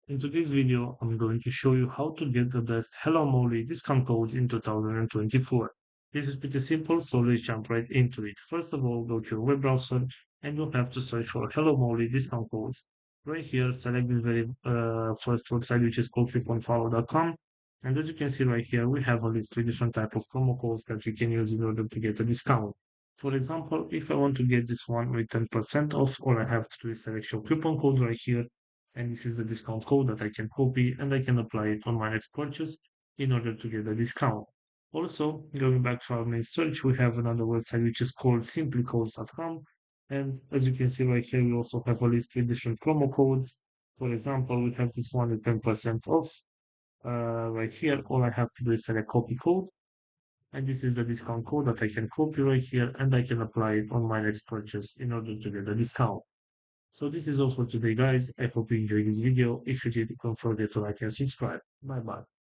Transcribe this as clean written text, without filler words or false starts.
In today's video, I'm going to show you how to get the best Hello Molly discount codes in 2024. This is pretty simple, so let's jump right into it. First of all, go to your web browser and you'll have to search for Hello Molly discount codes. Right here, select the very first website, which is called couponfollow.com. And as you can see right here, we have at least three different type of promo codes that you can use in order to get a discount. For example, if I want to get this one with 10% off, all I have to do is select your coupon code right here, and this is the discount code that I can copy and I can apply it on my next purchase in order to get a discount. Also, going back to our main search, we have another website which is called simplycodes.com. And as you can see right here, we also have at least three different promo codes. For example, we have this one with 10% off. Right here, all I have to do is select copy code. And this is the discount code that I can copy right here and I can apply it on my next purchase in order to get a discount. So this is all for today, guys. I hope you enjoyed this video. If you did, don't forget to like and subscribe. Bye bye.